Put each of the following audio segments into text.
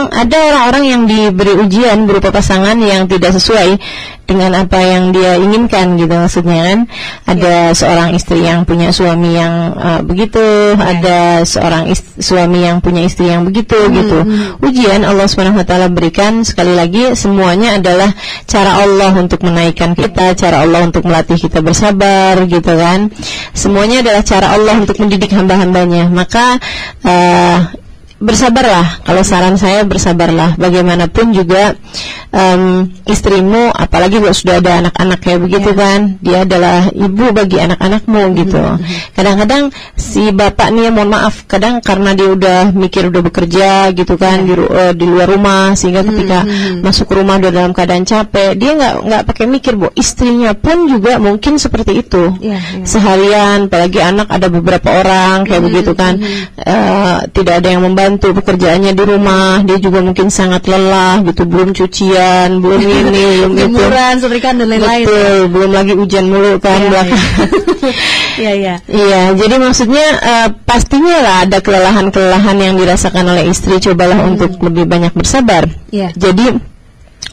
memang ada orang-orang yang diberi ujian berupa pasangan yang tidak sesuai dengan apa yang dia inginkan gitu, maksudnya kan. Ada seorang istri yang punya suami yang begitu, ada seorang suami yang punya istri yang begitu gitu. Ujian Allah SWT berikan, sekali lagi semuanya adalah cara Allah untuk menaikkan kita, cara Allah untuk melatih kita bersabar gitu kan. Semuanya adalah cara Allah untuk mendidik hamba-hambanya. Maka bersabarlah. Kalau saran saya, bersabarlah. Bagaimanapun juga istrimu, apalagi kalau sudah ada anak-anak kayak begitu kan, dia adalah ibu bagi anak-anakmu gitu. Kadang-kadang si bapak nih, mohon maaf, kadang karena dia udah mikir, udah bekerja gitu kan, di luar rumah, sehingga ketika masuk rumah udah dalam keadaan capek, dia nggak pakai mikir, Bu. Istrinya pun juga mungkin seperti itu. Seharian, apalagi anak ada beberapa orang kayak begitu kan, tidak ada yang membantu pekerjaannya di rumah, dia juga mungkin sangat lelah gitu, belum cucian, belum ini, belum itu, jemuran, setrika dan lain-lain. Betul, belum lagi hujan mulu kan belakang. Iya, jadi maksudnya pastinya lah ada kelelahan-kelelahan yang dirasakan oleh istri. Cobalah untuk lebih banyak bersabar. Jadi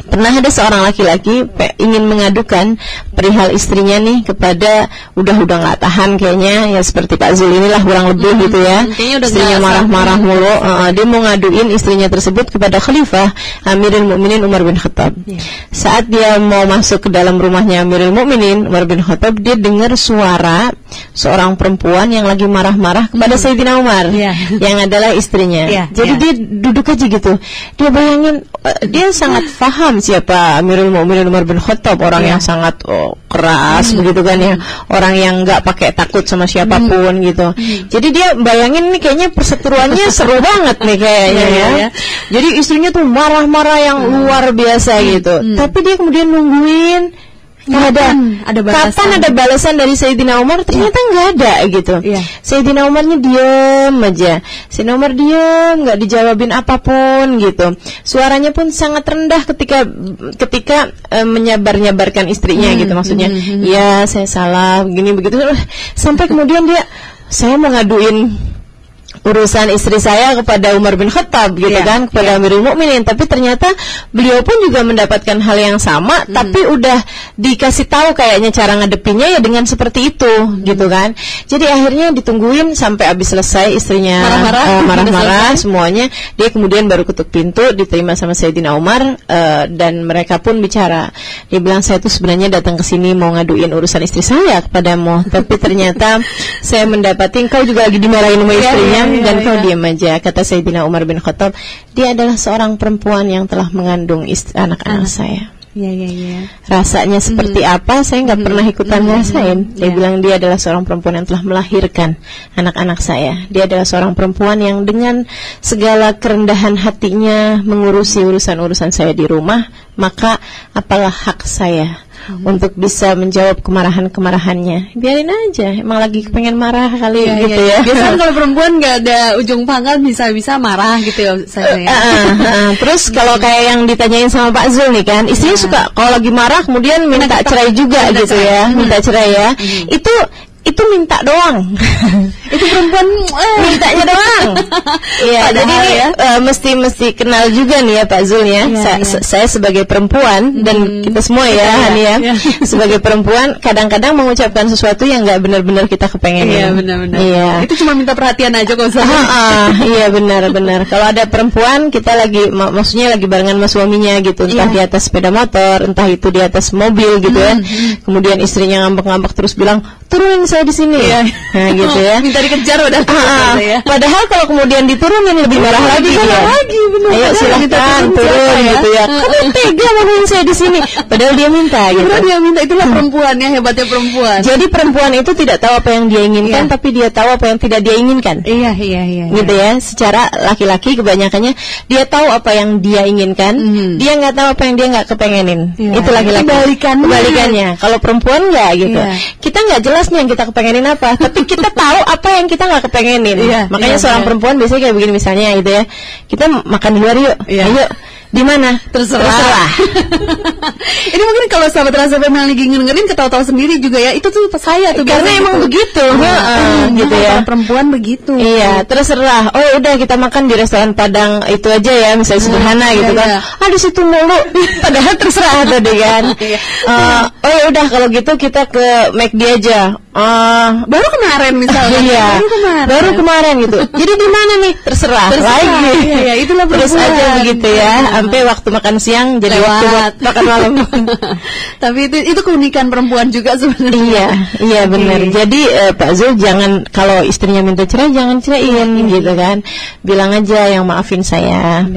pernah ada seorang laki-laki ingin mengadukan perihal istrinya nih kepada, udah nggak tahan kayaknya, ya seperti Pak Zul inilah kurang lebih gitu ya. Istrinya marah-marah mulu. Dia mau ngaduin istrinya tersebut kepada Khalifah Amirul Mukminin Umar bin Khattab. Saat dia mau masuk ke dalam rumahnya Amirul Mukminin Umar bin Khattab, dia dengar suara seorang perempuan yang lagi marah-marah kepada Sayyidina Umar, yang adalah istrinya. Jadi dia duduk aja gitu. Dia bayangin, dia sangat paham siapa Amirul Mukminin Umar bin Khattab, orang yang sangat keras begitu kan ya, orang yang nggak pakai takut sama siapapun gitu. Jadi dia bayangin nih, kayaknya perseteruannya seru banget nih kayaknya ya. Jadi istrinya tuh marah-marah yang luar biasa gitu. Tapi dia kemudian nungguin, kapan ada balasan dari Sayyidina Umar, ternyata nggak ada gitu. Sayyidina Umarnya diam aja. Sayyidina Umar diam, nggak dijawabin apapun gitu. Suaranya pun sangat rendah ketika menyabar-nyabarkan istrinya gitu, maksudnya ya saya salah begini begitu, sampai kemudian dia, saya mau ngaduin urusan istri saya kepada Umar bin Khattab gitu kan, kepada Amirul Mukminin, tapi ternyata beliau pun juga mendapatkan hal yang sama, tapi udah dikasih tahu kayaknya cara ngadepinnya ya dengan seperti itu gitu kan. Jadi akhirnya ditungguin sampai habis selesai, istrinya marah-marah semuanya, dia kemudian baru ketuk pintu, diterima sama Sayyidina Umar, dan mereka pun bicara. Dia bilang, saya tuh sebenarnya datang ke sini mau ngaduin urusan istri saya kepadamu, tapi ternyata saya mendapati engkau juga lagi dimarahin sama istrinya, dan kau diam aja. Kata Sayyidina Umar bin Khattab, dia adalah seorang perempuan yang telah mengandung anak-anak saya. Rasanya seperti apa saya nggak pernah ikutan ngerasain. Dia bilang dia adalah seorang perempuan yang telah melahirkan anak-anak saya. Dia adalah seorang perempuan yang dengan segala kerendahan hatinya mengurusi urusan-urusan saya di rumah. Maka apalah hak saya untuk bisa menjawab kemarahan-kemarahannya. Biarin aja, emang lagi pengen marah kali gitu ya. Biasanya kalau perempuan nggak ada ujung pangkal, bisa marah gitu ya saya. Terus kalau kayak yang ditanyain sama Pak Zul nih kan, istrinya suka kalau lagi marah kemudian minta cerai juga gitu ya, minta cerai ya. Itu minta doang. Itu perempuan mintanya doang. Iya, jadi mesti kenal juga nih ya Pak Zul ya. Saya sebagai perempuan dan kita semua ya Hani ya, sebagai perempuan kadang-kadang mengucapkan sesuatu yang nggak benar-benar kita kepengenin. Iya, benar-benar. Itu cuma minta perhatian aja kok. Iya benar-benar. Kalau ada perempuan, kita maksudnya lagi barengan sama suaminya gitu, entah di atas sepeda motor, entah itu di atas mobil gitu ya. Kemudian istrinya ngambek-ngambek terus bilang, turunin saya di sini ya. Nah, gitu ya. Minta dikejar udah. Padahal kalau kemudian diturunin lebih marah lagi dia. Ayo silahkan turun gitu ya. Kamu tega ngomongin saya di sini. Padahal dia minta gitu. Dia minta, itulah perempuan ya, hebatnya perempuan. Jadi perempuan itu tidak tahu apa yang dia inginkan, tapi dia tahu apa yang tidak dia inginkan. Iya. Gitu ya. Secara laki-laki kebanyakannya dia tahu apa yang dia inginkan, dia nggak tahu apa yang dia nggak kepengenin. Itu laki-laki. Kebalikannya. Kalau perempuan nggak gitu. Kita nggak jelas nih yang kita kepengenin apa, tapi kita tahu apa yang kita nggak kepengenin. Makanya seorang perempuan biasanya kayak begini misalnya gitu ya, kita makan di luar yuk, ayo Di mana? Terserah. Ini mungkin kalau sahabat Rasa memang lagi ngedengerin ketawa-tawa sendiri juga ya. Itu tuh saya tuh. Karena emang begitu. Gitu ya. Perempuan begitu. Iya, terserah. Oh udah kita makan di restoran Padang itu aja ya, misalnya sederhana gitu kan. Di situ mulu. Padahal terserah tadi kan. Oh ya udah kalau gitu kita ke McD aja. Baru kemarin misalnya. Iya. Baru kemarin gitu. Jadi di mana nih? Terserah. Lagi. Iya, itulah terus aja begitu ya. Sampai waktu makan siang jadi waktu makan malam. Tapi itu keunikan perempuan juga sebenarnya. Iya benar. Jadi Pak Zul jangan kalau istrinya minta cerai jangan ceraiin gitu kan. Bilang aja yang maafin saya